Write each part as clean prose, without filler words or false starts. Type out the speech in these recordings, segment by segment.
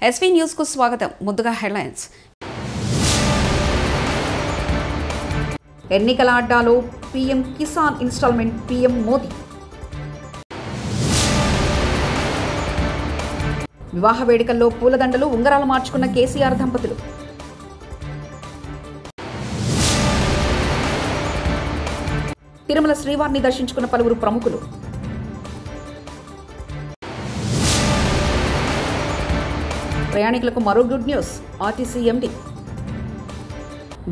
SV news కు స్వాగతం. ముందుగా హెడ్లైన్స్. ఎన్నికల అడ్డాలో PM Kisan installment PM Modi. వివాహ వేడుకల్లో పూలదండలు ఉంగరాలు మార్చుకున్న కేసీఆర్ దంపతులు. తిరుమల శ్రీవారిని దర్శించుకున్న పలువురు ప్రముఖులు. ప్రయాణికులకు మరో good news. RTC MD.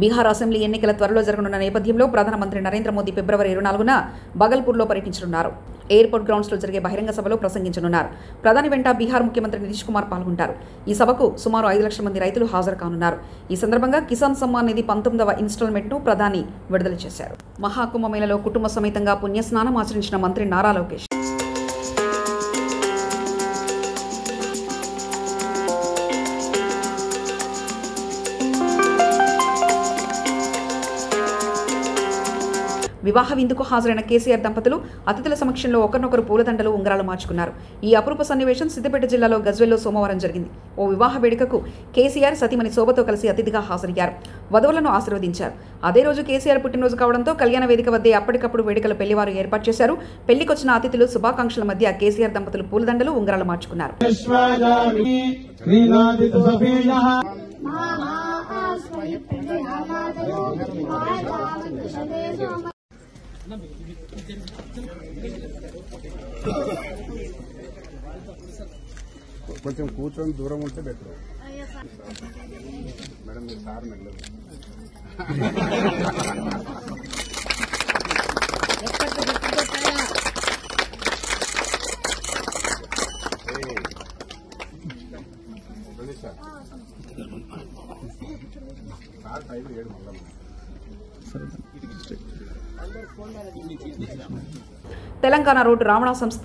Bihar assembly ఎన్నికల త్వరలో జరగనున్న నేపథ్యంలో ప్రధానమంత్రి నరేంద్ర మోదీ ఫిబ్రవరి 24న బగల్పూర్లో పర్యటించనున్నారు. ఎయిర్పోర్ట్ గ్రౌండ్స్లో జరిగే బహిరంగ సభలో ప్రసంగించనున్నారు. ప్రధాని వెంట బీహార్ ముఖ్యమంత్రి నితీష్ కుమార్ పాల్గొంటారు. ఈ సభకు సుమారు 5 లక్షల మంది రైతులు హాజరు కానున్నారు. ఈ సందర్భంగా కిసాన్ సమ్మాన్ నిధి 19వ ఇన్స్టాల్మెంట్ను ప్రధాని విడుదల చేశారు. మహాకుంభమేళలో కుటుంబ సమేతంగా పుణ్యస్నానం ఆచరించిన మంత్రి నారా లోకేష్. వివాహ విందుకు హాజరైన కేసీఆర్ దంపతులు అతిథుల సమక్షంలో ఒకరినొకరు పూలదండలు ఉంగరాలు మార్చుకున్నారు. ఈ అపరూప సన్నివేశం సిద్దిపేట జిల్లాలో గజ్వెల్లో సోమవారం జరిగింది. ఓ వివాహ వేడుకకు కేసీఆర్ సతీమణి శోభతో కలిసి అతిథిగా హాజరయ్యారు. వధువులను ఆశీర్వదించారు. అదే రోజు కేసీఆర్ పుట్టినరోజు కావడంతో కళ్యాణ వేదిక వద్దే అప్పటికప్పుడు వేడుకల పెళ్లివారు ఏర్పాటు చేశారు. పెళ్లికొచ్చిన అతిథులు శుభాకాంక్షల మధ్య కేసీఆర్ దంపతులు పూలదండలు ఉంగరాలు మార్చుకున్నారు. కొంచెం కూర్చొని దూరం ఉంటే బెటర్. మేడం మీరు సార్ మెల్లదు. సార్ 5-7 మళ్ళీ తెలంగాణ రోడ్డు రవాణా సంస్థ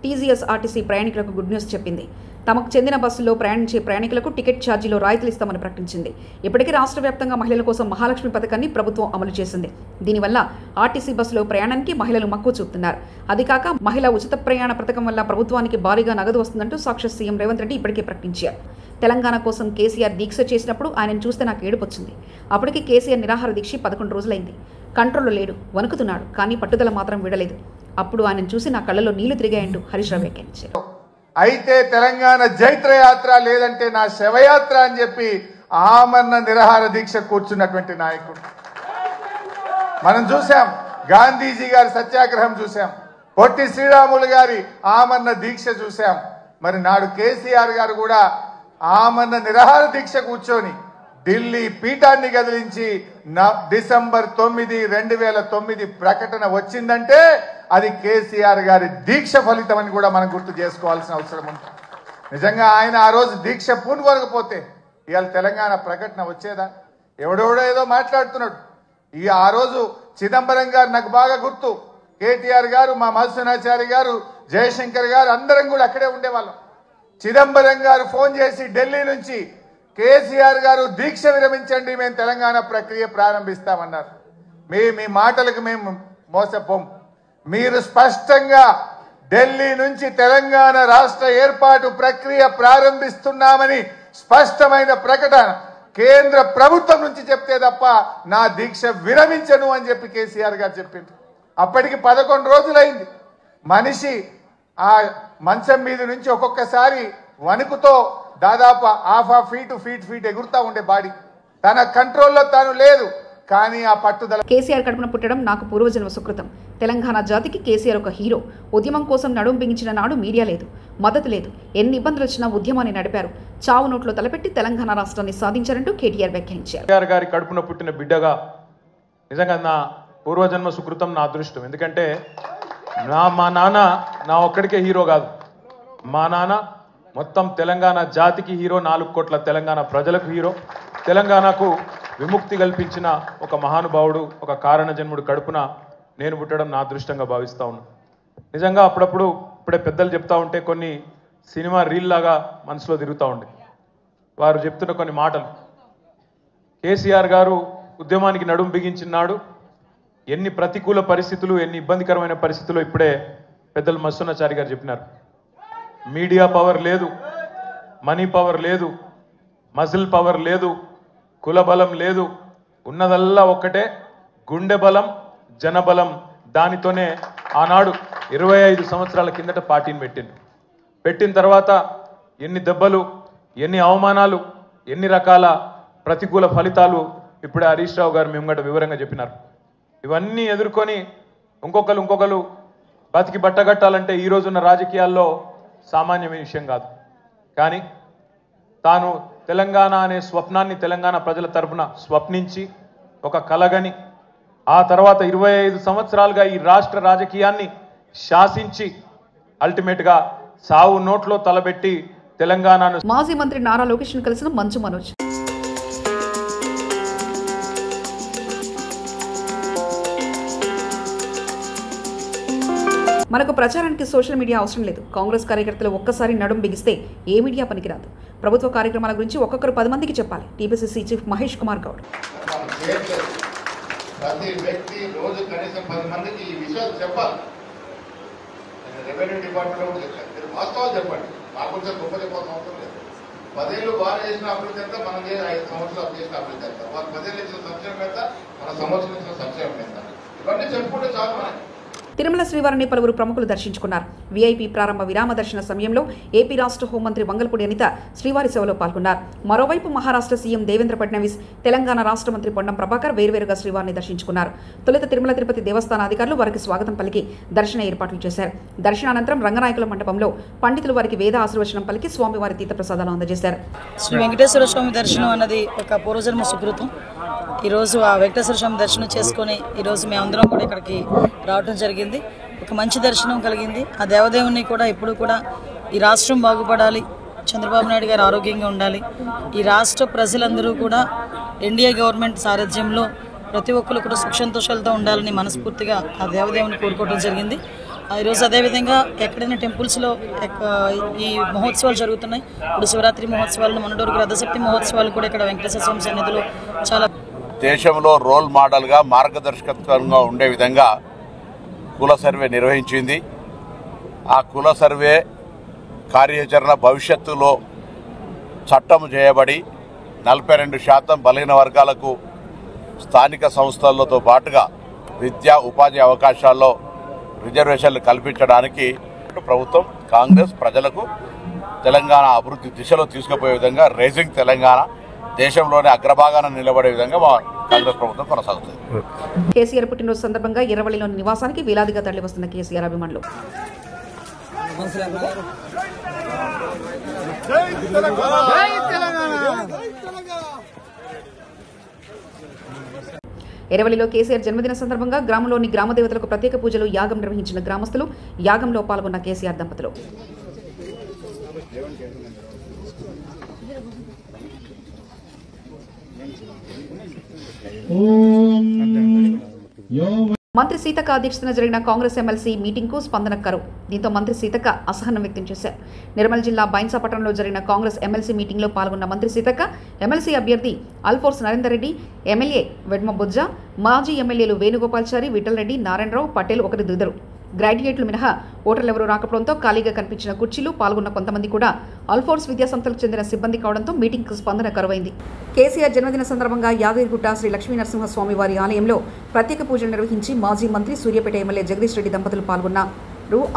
టీజీఎస్ ఆర్టీసీ ప్రయాణికులకు గుడ్ న్యూస్ చెప్పింది. తమకు చెందిన బస్సుల్లో ప్రయాణించే ప్రయాణికులకు టికెట్ ఛార్జీలో రాయితీలు ఇస్తామని ప్రకటించింది. ఇప్పటికీ రాష్ట్ర వ్యాప్తంగా మహిళల కోసం మహాలక్ష్మి పథకాన్ని ప్రభుత్వం అమలు చేసింది. దీనివల్ల ఆర్టీసీ బస్సులో ప్రయాణానికి మహిళలు మక్కువ చూపుతున్నారు. అది కాక మహిళా ఉచిత ప్రయాణ పథకం వల్ల ప్రభుత్వానికి భారీగా నగదు వస్తుందంటూ సాక్షాత్ సీఎం రేవంత్ రెడ్డి ఇప్పటికే ప్రకటించారు. తెలంగాణ కోసం కేసీఆర్ దీక్ష చేసినప్పుడు ఆయనను చూస్తే నాకు ఏడుపు వచ్చింది. అప్పటికి కేసీఆర్ నిరాహార దీక్ష 11 రోజులైంది. కంట్రోల్లో లేడు, వణుకుతున్నాడు, కానీ పట్టుదల మాత్రం విడలేదు. అప్పుడు ఆయనను చూసి నా కళ్ళలో నీళ్లు తిరిగాయంటూ హరీష్ రావు వ్యాఖ్యానించారు. అయితే తెలంగాణ జైత్రయాత్ర లేదంటే నా శవయాత్ర అని చెప్పి ఆమరణ నిరాహార దీక్ష కూర్చున్నటువంటి నాయకుడు మనం చూసాం. గాంధీజీ గారి సత్యాగ్రహం చూసాం. పొట్టి శ్రీరాములు గారి ఆమరణ దీక్ష చూసాం. మరి నాడు కేసీఆర్ గారు కూడా ఆమరణ నిరాహార దీక్ష కూర్చొని ఢిల్లీ పీఠాన్ని కదిలించి డిసెంబర్ 9, 2009 ప్రకటన వచ్చిందంటే అది కేసీఆర్ గారి దీక్ష ఫలితం అని కూడా మనం గుర్తు చేసుకోవాల్సిన అవసరం ఉంది. నిజంగా ఆయన ఆ రోజు దీక్ష పూనుకోకపోతే ఇవాళ తెలంగాణ ప్రకటన వచ్చేదా? ఎవడెవడో ఏదో మాట్లాడుతున్నాడు. ఆ రోజు చిదంబరం గారు నాకు బాగా గుర్తు. కేటీఆర్ గారు, మా మధుసూనాచారి గారు, జయశంకర్ గారు అందరం కూడా అక్కడే ఉండేవాళ్ళం. చిదంబరం గారు ఫోన్ చేసి ఢిల్లీ నుంచి కేసీఆర్ గారు దీక్ష విరమించండి, మేము తెలంగాణ ప్రక్రియ ప్రారంభిస్తామన్నారు. మీ మాటలకు మేము మోసపోం. మీరు స్పష్టంగా ఢిల్లీ నుంచి తెలంగాణ రాష్ట్ర ఏర్పాటు ప్రక్రియ ప్రారంభిస్తున్నామని స్పష్టమైన ప్రకటన కేంద్ర ప్రభుత్వం నుంచి చెప్తే తప్ప నా దీక్ష విరమించను అని చెప్పి కేసీఆర్ గారు చెప్పింది. అప్పటికి 11 రోజులైంది. మనిషి ఆ మంచం మీద నుంచి ఒక్కొక్కసారి వణుకుతో దాదాపు ½ ఫీట్ ఎగురుతా ఉండే బాడీ తన కంట్రోల్లో తాను లేదు. కానీ ఆ పట్టుదల. కేసీఆర్ కడుపున పుట్టడం నాకు పూర్వజన్మ సుకృతం. తెలంగాణ జాతికి కేసీఆర్ ఒక హీరో. ఉద్యమం కోసం నడుం బిగించిన నాడు మీడియా లేదు, మద్దతు లేదు. ఎన్ని ఇబ్బందులు వచ్చినా ఉద్యమాన్ని నడిపారు. చావు నోట్లో తలపెట్టి తెలంగాణ రాష్ట్రాన్ని సాధించారంటూ కేటీఆర్ వ్యాఖ్యానించారు. కేసీఆర్ గారి కడుపున పుట్టిన బిడ్డగా నిజంగా నా పూర్వజన్మ సుకృతం, నా అదృష్టం. ఎందుకంటే మా నాన్న నా ఒక్కడికే హీరో కాదు. మా నాన్న మొత్తం తెలంగాణ జాతికి హీరో, 4 కోట్ల తెలంగాణ ప్రజలకు హీరో. తెలంగాణకు విముక్తి కల్పించిన ఒక మహానుభావుడు, ఒక కారణ జన్ముడు కడుపున నేను పుట్టడం నా అదృష్టంగా భావిస్తూ ఉన్నాను. నిజంగా అప్పుడప్పుడు ఇప్పుడే పెద్దలు చెప్తా ఉంటే కొన్ని సినిమా రీల్ లాగా మనసులో తిరుగుతూ ఉండే. వారు చెప్తున్న కొన్ని మాటలు. కేసీఆర్ గారు ఉద్యమానికి నడుం బిగించినాడు. ఎన్ని ప్రతికూల పరిస్థితులు, ఎన్ని ఇబ్బందికరమైన పరిస్థితులు ఇప్పుడే పెద్దలు మధుసూనాచారి గారు చెప్పినారు. మీడియా పవర్ లేదు, మనీ పవర్ లేదు, మజిల్ పవర్ లేదు, కుల బలం లేదు, ఉన్నదల్లా ఒక్కటే గుండె బలం, జనబలం. దానితోనే ఆనాడు 25 సంవత్సరాల కిందట పార్టీని పెట్టిన తర్వాత ఎన్ని దెబ్బలు, ఎన్ని అవమానాలు, ఎన్ని రకాల ప్రతికూల ఫలితాలు ఇప్పుడు హరీష్ రావు గారు మేము కూడా వివరంగా చెప్పినారు. ఇవన్నీ ఎదుర్కొని ఇంకొకరు బతికి బట్టగట్టాలంటే ఈ రోజున్న రాజకీయాల్లో సామాన్యమైన విషయం కాదు. కానీ తాను తెలంగాణ అనే స్వప్నాన్ని తెలంగాణ ప్రజల తరపున స్వప్నించి ఒక కలగని ఆ తర్వాత 25 సంవత్సరాలుగా ఈ రాష్ట్ర రాజకీయాన్ని శాసించి అల్టిమేట్గా సావు నోట్లో తలబెట్టి తెలంగాణను. మాజీ మంత్రి నారా లోకేష్ను కలిసిన మంచు మనోజ్. మనకు ప్రచారానికి సోషల్ మీడియా అవసరం లేదు. కాంగ్రెస్ కార్యకర్తలు ఒక్కసారి నడుం బిగిస్తే ఏ మీడియా పనికిరాదు. ప్రభుత్వ కార్యక్రమాల గురించి ఒక్కొక్కరు 10 మందికి చెప్పాలి. TPCC chief Mahesh Kumar Goud. ప్రతి వ్యక్తి రోజు కనీసం 10 మందికి ఈ విషయాలు చెప్పాలి. రెవెన్యూ డిపార్ట్మెంట్ కూడా చెప్పాలి. మీరు వాస్తవాలు చెప్పండి. మా గురించి గొప్ప చెప్పాల్సిన అవసరం లేదు. 10 ఏళ్ళు వారు చేసిన అభివృద్ధి ఎంత, మనం 5 సంవత్సరాలు చేసిన అభివృద్ధి ఎంత, వారు 10 ఏళ్ళు ఇచ్చిన సంక్షేమం ఎంత, మన సంవత్సరం ఇచ్చిన సంక్షేమం ఎంత, ఇవన్నీ చెప్పుకుంటే చాలు మనకి. తిరుమల శ్రీవారిని పలువురు ప్రముఖులు దర్శించుకున్నారు. వీఐపీ ప్రారంభ విరామ దర్శన సమయంలో ఏపీ రాష్ట్ర హోంమంత్రి వంగల్పూడి అనిత శ్రీవారి సేవలో పాల్గొన్నారు. మరోవైపు మహారాష్ట్ర సీఎం దేవేంద్ర ఫడ్నవీస్, తెలంగాణ రాష్ట్ర మంత్రి పొన్నం ప్రభాకర్ వేర్వేరుగా శ్రీవారిని దర్శించుకున్నారు. తొలుత తిరుమల తిరుపతి దేవస్థాన అధికారులు వారికి స్వాగతం పలికి దర్శన ఏర్పాట్లు చేశారు. దర్శనానంతరం రంగనాయకుల మండపంలో పండితులు వారికి వేద ఆశీర్వచనం పలికి స్వామివారి తీర్థప్రసాదాలు అందజేశారు. శ్రీ వెంకటేశ్వర స్వామి దర్శనం అన్నది ఒక పూర్వజన్మ సుకృతం. ఈరోజు ఆ వెంకటేశ్వర స్వామి దర్శనం చేసుకొని ఈరోజు మేమందరం కూడా ఇక్కడికి రావడం జరిగింది. ఒక మంచి దర్శనం కలిగింది. ఆ దేవదేవుని కూడా ఇప్పుడు కూడా ఈ రాష్ట్రం బాగుపడాలి, చంద్రబాబు నాయుడు గారు ఆరోగ్యంగా ఉండాలి, ఈ రాష్ట్ర ప్రజలందరూ కూడా ఎన్డీఏ గవర్నమెంట్ సారథ్యంలో ప్రతి ఒక్కరు కూడా సుఖ సంతోషాలతో ఉండాలని మనస్ఫూర్తిగా ఆ దేవదేవుని కోరుకోవడం జరిగింది. ఈరోజు అదేవిధంగా ఎక్కడైనా టెంపుల్స్లో ఈ మహోత్సవాలు జరుగుతున్నాయి. ఇప్పుడు శివరాత్రి మహోత్సవాలు, మొన్నటి రథసప్తి మహోత్సవాలు కూడా ఇక్కడ వెంకటేశ్వర స్వామి సన్నిధిలో చాలా దేశంలో రోల్ మోడల్గా మార్గదర్శకత్వంగా ఉండే విధంగా కుల సర్వే నిర్వహించింది. ఆ కుల సర్వే కార్యాచరణ భవిష్యత్తులో చట్టం చేయబడి 42% బలహీన వర్గాలకు స్థానిక సంస్థలతో పాటుగా విద్యా ఉపాధి అవకాశాల్లో రిజర్వేషన్లు కల్పించడానికి ప్రభుత్వం కాంగ్రెస్ ప్రజలకు తెలంగాణ అభివృద్ధి దిశలో తీసుకుపోయే విధంగా రైజింగ్ తెలంగాణ దేశంలోనే అగ్రభాగాన నిలబడే విధంగా మా కాంగ్రెస్ ప్రభుత్వం కొనసాగుతుంది. కేసీఆర్ పుట్టినరోజు సందర్భంగా ఎర్రవల్లిలోని నివాసానికి వేలాదిగా తరలి వస్తున్న కేసీఆర్ అభిమానులు. ఎర్రవల్లిలో కేసీఆర్ జన్మదిన సందర్భంగా గ్రామంలోని గ్రామదేవతలకు ప్రత్యేక పూజలు, యాగం నిర్వహించిన గ్రామస్తులు, యాగంలో పాల్గొన్న కేసీఆర్ దంపతులు. మంత్రి సీతక్క అధ్యక్షతన జరిగిన కాంగ్రెస్ ఎమ్మెల్సీ మీటింగ్కు స్పందన కరువు. దీంతో మంత్రి సీతక్క అసహనం వ్యక్తం చేశారు. నిర్మల్ జిల్లా బైన్సా పట్టణంలో జరిగిన కాంగ్రెస్ ఎమ్మెల్సీ మీటింగ్లో పాల్గొన్న మంత్రి సీతక్క ఎమ్మెల్సీ అభ్యర్థి అల్ఫోర్స్ నరేందర్ రెడ్డి, ఎమ్మెల్యే వెడ్మ బొజ్జ, మాజీ ఎమ్మెల్యేలు వేణుగోపాల్చారి, విఠల్ రెడ్డి, నారాయణరావు, పటేల్ ఒకరిద్దరు గ్రాడ్యుయేట్లు మినహా ఓటర్లు ఎవరూ రాకపోవడంతో ఖాళీగా కనిపించిన కుర్చీలు, పాల్గొన్న కొంతమంది కూడా అల్ఫోర్స్ విద్యాసంస్థలకు చెందిన సిబ్బంది కావడంతో మీటింగ్కు స్పందన కరువైంది. కేసీఆర్ జన్మదిన సందర్భంగా యాదగిరిగుట్ట శ్రీ లక్ష్మీనరసింహస్వామి వారి ఆలయంలో ప్రత్యేక పూజలు నిర్వహించి మాజీ మంత్రి సూర్యాపేట ఎమ్మెల్యే జగదీష్ రెడ్డి దంపతులు పాల్గొన్నారు.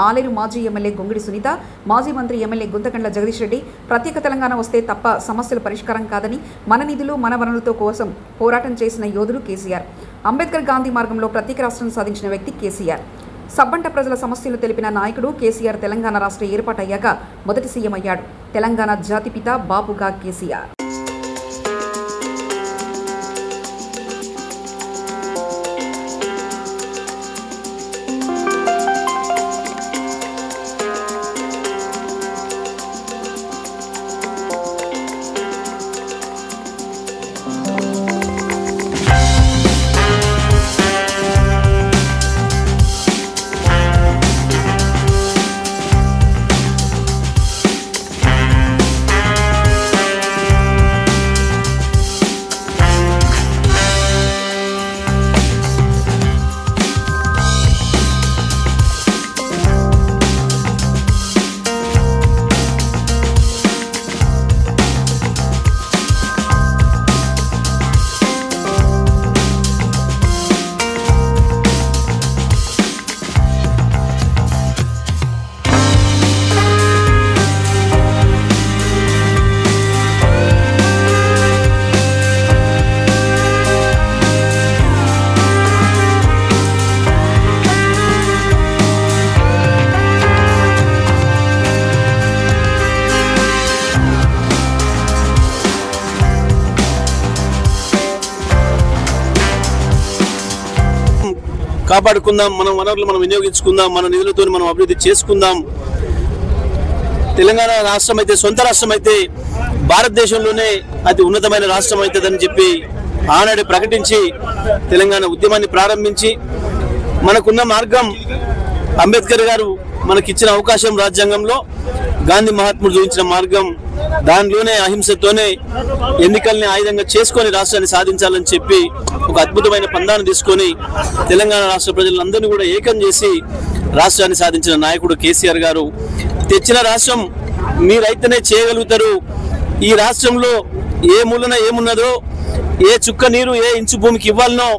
ఆలేరు మాజీ ఎమ్మెల్యే గొంగిడి సునీత, మాజీ మంత్రి ఎమ్మెల్యే గుంతకండ్ల జగదీష్ రెడ్డి ప్రత్యేక తెలంగాణ వస్తే తప్ప సమస్యల పరిష్కారం కాదని, మన నిధులు మన వనరులతో కోసం పోరాటం చేసిన యోధుడు కేసీఆర్. అంబేద్కర్ గాంధీ మార్గంలో ప్రత్యేక రాష్ట్రం సాధించిన వ్యక్తి కేసీఆర్. సబ్బంట ప్రజల సమస్యలు తెలిపిన నాయకుడు కేసీఆర్. తెలంగాణ రాష్ట్ర ఏర్పాటయ్యాక మొదటి సీఎం అయ్యాడు. తెలంగాణ జాతిపిత బాపుగా కేసీఆర్. కాపాడుకుందాం, మన వనరులు మనం వినియోగించుకుందాం, మన నిధులతో మనం అభివృద్ధి చేసుకుందాం. తెలంగాణ రాష్ట్రం అయితే సొంత రాష్ట్రం అయితే భారతదేశంలోనే అతి ఉన్నతమైన రాష్ట్రం అవుతుందని చెప్పి ఆనాడే ప్రకటించి తెలంగాణ ఉద్యమాన్ని ప్రారంభించి మనకున్న మార్గం అంబేద్కర్ గారు మనకిచ్చిన అవకాశం రాజ్యాంగంలో, గాంధీ మహాత్ముడు చూపించిన మార్గం, దానిలోనే అహింసతోనే ఎన్నికల్ని ఆయుధంగా చేసుకొని రాష్ట్రాన్ని సాధించాలని చెప్పి ఒక అద్భుతమైన పందాన్ని తీసుకొని తెలంగాణ రాష్ట్ర ప్రజలందరినీ కూడా ఏకం చేసి రాష్ట్రాన్ని సాధించిన నాయకుడు కేసీఆర్ గారు. తెచ్చిన రాష్ట్రం మీరైతేనే చేయగలుగుతారు. ఈ రాష్ట్రంలో ఏ మూలన ఏమున్నదో, ఏ చుక్క నీరు ఏ ఇంచు భూమికి ఇవ్వాలనో,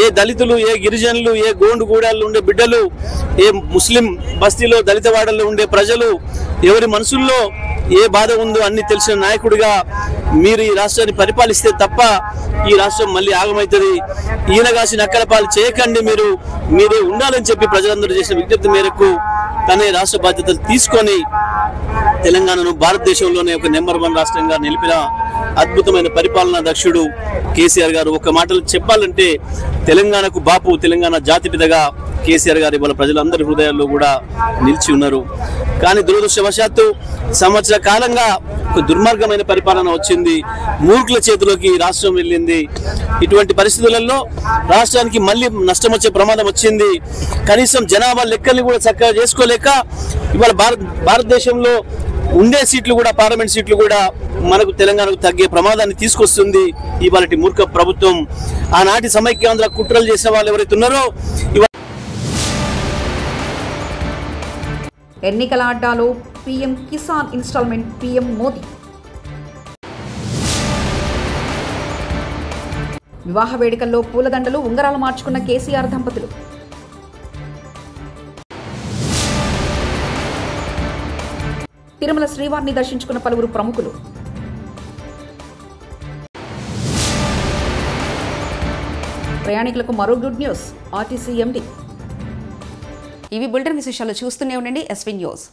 ఏ దళితులు, ఏ గిరిజనులు, ఏ గోండు గూడాల్లో ఉండే బిడ్డలు, ఏ ముస్లిం బస్తీలో దళిత వాడల్లో ఉండే ప్రజలు, ఎవరి మనసుల్లో ఏ బాధ ఉందో అన్ని తెలిసిన నాయకుడిగా మీరు ఈ రాష్ట్రాన్ని పరిపాలిస్తే తప్ప ఈ రాష్ట్రం మళ్ళీ ఆగమవుతుంది. ఈయనగాసి నక్కల పాలు చేయకండి, మీరే ఉండాలని చెప్పి ప్రజలందరూ చేసిన విజ్ఞప్తి మేరకు తనే రాష్ట్ర బాధ్యతలు తీసుకొని తెలంగాణను భారతదేశంలోనే ఒక నెంబర్ 1 రాష్ట్రంగా నిలిపిన అద్భుతమైన పరిపాలనా దక్షుడు కేసీఆర్ గారు. ఒక మాటలు చెప్పాలంటే తెలంగాణకు బాపు, తెలంగాణ జాతిపితగా కేసీఆర్ గారు ఇవాళ ప్రజలందరి హృదయాల్లో కూడా నిలిచి ఉన్నారు. కానీ దురదృష్టవశాత్తు సంవత్సర కాలంగా ఒక దుర్మార్గమైన పరిపాలన వచ్చింది, మూర్ఖుల చేతిలోకి రాష్ట్రం వెళ్ళింది. ఇటువంటి పరిస్థితులలో రాష్ట్రానికి మళ్ళీ నష్టం వచ్చే ప్రమాదం వచ్చింది. కనీసం జనాభా లెక్కల్ని కూడా చక్కగా చేసుకోలేక ఇవాళ భారతదేశంలో ఉండే సీట్లు కూడా, పార్లమెంట్ సీట్లు కూడా మనకు తెలంగాణకు తగ్గే ప్రమాదాన్ని తీసుకొస్తుంది ఇవాళ మూర్ఖ ప్రభుత్వం. ఆనాటి సమైక్యాంధ్ర కుట్రలు చేసిన వాళ్ళు ఎవరైతే ఉన్నారో ఎన్నికల అడ్డాలో PM Kisan installment PM Modi. వివాహ వేడుకల్లో పూలదండలు, ఉంగరాలు మార్చుకున్న కేసీఆర్ దంపతులు. తిరుమల శ్రీవారిని దర్శించుకున్న పలువురు ప్రముఖులు. ప్రయాణికులకు మరో గుడ్ న్యూస్, ఆర్టీసీ ఎండీ. ఇవి బులెటిన్ విశేషాలు. చూస్తూనే ఉండండి ఎస్వీ న్యూస్.